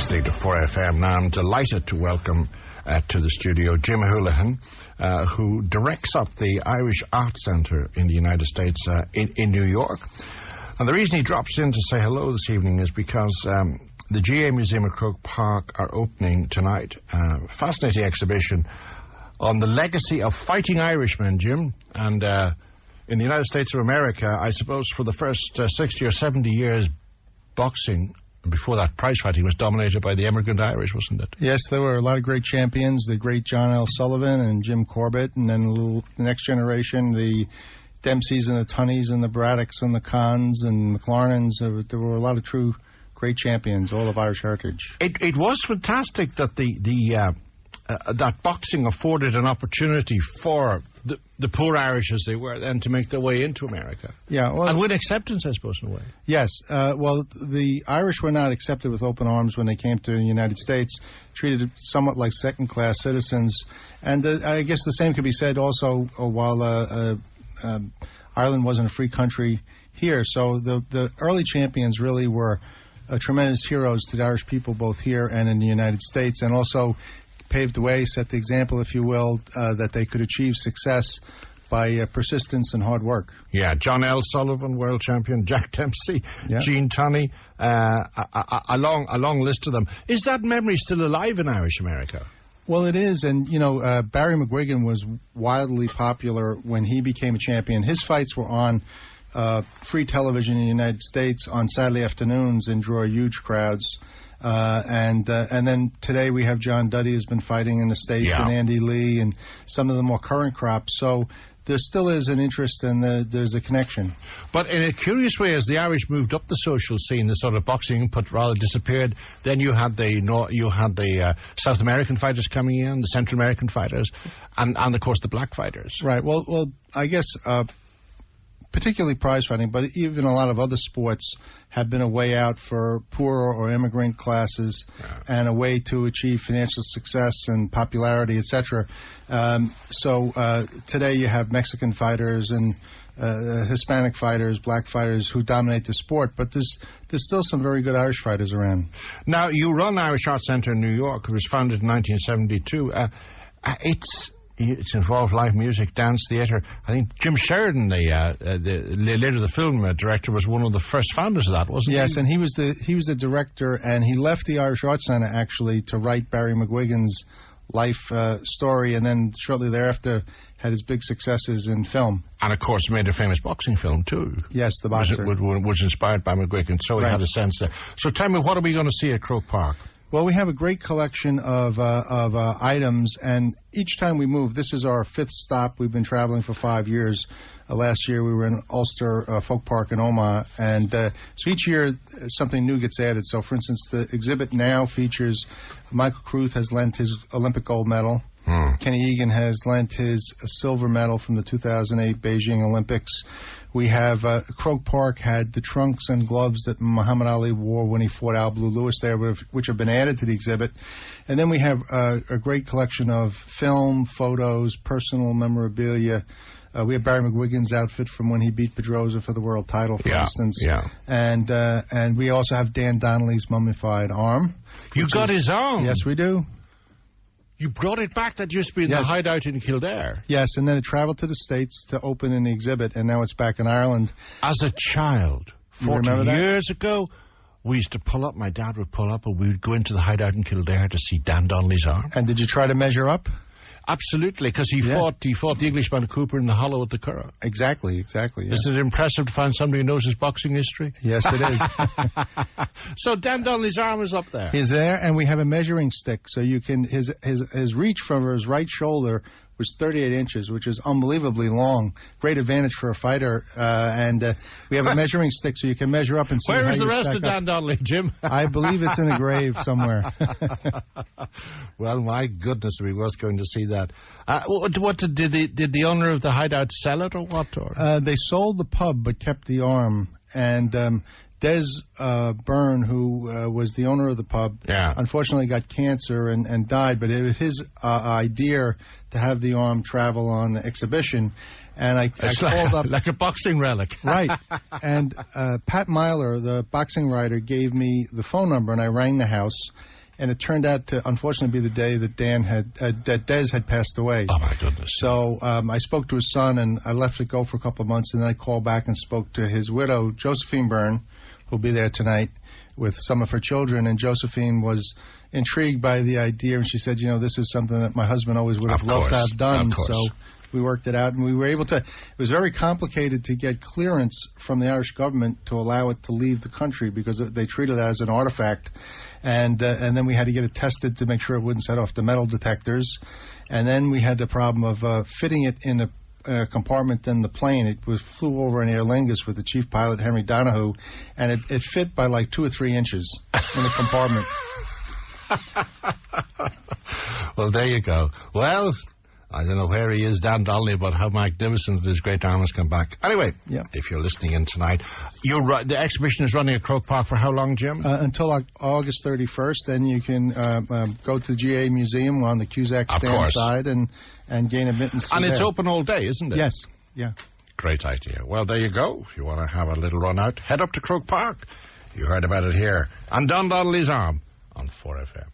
listening to 4FM. Now I'm delighted to welcome to the studio Jim Houlihan, who directs up the Irish Art Centre in the United States in New York. And the reason he drops in to say hello this evening is because the GA Museum at Croke Park are opening tonight a fascinating exhibition on the legacy of fighting Irishmen, Jim. And in the United States of America, I suppose for the first 60 or 70 years, boxing, and before that, prize fighting, was dominated by the immigrant Irish, wasn't it? Yes, there were a lot of great champions, the great John L. Sullivan and Jim Corbett, and then the next generation, the Dempseys and the Tunneys and the Braddocks and the Kahns and McLarnans. There were a lot of true great champions, all of Irish heritage. It was fantastic that that boxing afforded an opportunity for the poor Irish, as they were then, to make their way into America. Yeah, well, and with acceptance, I suppose, in a way. Yes. Well, the Irish were not accepted with open arms when they came to the United States, treated somewhat like second-class citizens. And I guess the same could be said also while Ireland wasn't a free country here. So the early champions really were tremendous heroes to the Irish people, both here and in the United States, and also paved the way, set the example, if you will, that they could achieve success by persistence and hard work. Yeah, John L. Sullivan, world champion, Jack Dempsey, yeah. Gene Tunney, a long list of them. Is that memory still alive in Irish America? Well, it is, and, Barry McGuigan was wildly popular when he became a champion. His fights were on free television in the United States on Saturday afternoons and draw huge crowds. And then today we have John Duddy has been fighting in the States, yeah, and Andy Lee and some of the more current crops. So there still is an interest and there's a connection. But in a curious way, as the Irish moved up the social scene, the sort of boxing input rather disappeared. Then you had the South American fighters coming in, the Central American fighters, and of course the black fighters. Right. Well, I guess particularly prize fighting, but even a lot of other sports have been a way out for poorer or immigrant classes, yeah, and a way to achieve financial success and popularity, etc. So today you have Mexican fighters and Hispanic fighters, black fighters who dominate the sport, but there's still some very good Irish fighters around. Now, you run Irish Art Centre in New York. It was founded in 1972. It's involved live music, dance, theatre. I think Jim Sheridan, the film director, was one of the first founders of that, wasn't he? Yes, and he was the director, and he left the Irish Art Centre actually to write Barry McGuigan's life story, and then shortly thereafter had his big successes in film. And of course made a famous boxing film too. Yes, The Boxer. Was inspired by McGuigan, so he had a sense there. So tell me, what are we going to see at Croke Park? Well, we have a great collection of items, and each time we move, this is our fifth stop. We've been traveling for 5 years. Last year we were in Ulster Folk Park in Omagh, and so each year something new gets added. So, for instance, the exhibit now features Michael Kruth has lent his Olympic gold medal. Kenny Egan has lent his silver medal from the 2008 Beijing Olympics. We have Croke Park had the trunks and gloves that Muhammad Ali wore when he fought Al Blue Lewis there, which have been added to the exhibit. And then we have a great collection of film, photos, personal memorabilia. We have Barry McGuigan's outfit from when he beat Pedroza for the world title, for instance. Yeah. And we also have Dan Donnelly's mummified arm. You got his arm? Yes, we do. You brought it back. That used to be in the hideout in Kildare. Yes, and then it traveled to the States to open in the exhibit, and now it's back in Ireland. As a child, 40 years ago, we used to pull up, my dad would pull up, and we would go into the hideout in Kildare to see Dan Donnelly's arm. And did you try to measure up? Absolutely, because he fought the Englishman Cooper in the hollow at the Curragh. Exactly. Yeah. Isn't it impressive to find somebody who knows his boxing history? Yes, it is. So Dan Donnelly's arm is up there. He's there, and we have a measuring stick, so you can his reach from his right shoulder was 38 inches, which is unbelievably long. Great advantage for a fighter. And we have a measuring stick, so you can measure up and see. Where is the rest of Dan Donnelly, Jim? I believe it's in a grave somewhere. Well, my goodness, we was going to see that. What did the owner of the hideout sell it, or what? Or? They sold the pub, but kept the arm. And Des Byrne, who was the owner of the pub, unfortunately got cancer and died, but it was his idea to have the arm travel on exhibition. And I called up... Like a boxing relic. Right. And Pat Myler, the boxing writer, gave me the phone number, and I rang the house. and it turned out to unfortunately be the day that that Des had passed away. Oh my goodness! So I spoke to his son, and I left it go for a couple of months, and then I called back and spoke to his widow, Josephine Byrne, who'll be there tonight with some of her children. And Josephine was intrigued by the idea, and she said, this is something that my husband always would have loved to have done. So we worked it out, and we were able to. It was very complicated to get clearance from the Irish government to allow it to leave the country because they treated it as an artifact, and then we had to get it tested to make sure it wouldn't set off the metal detectors, and then we had the problem of fitting it in a compartment in the plane. It flew over in Aer Lingus with the chief pilot Henry Donahue, and it fit by like 2 or 3 inches in the compartment. Well, there you go. Well, I don't know where he is, Dan Donnelly, but how magnificent that his great arm has come back. Anyway, if you're listening in tonight, the exhibition is running at Croke Park for how long, Jim? Until August 31st. Then you can go to the GA Museum on the Cusack stand side and gain admittance. And it's open all day, isn't it? Yes. Yeah. Great idea. Well, there you go. If you want to have a little run out, head up to Croke Park. You heard about it here on Don Donnelly's Arm on 4FM.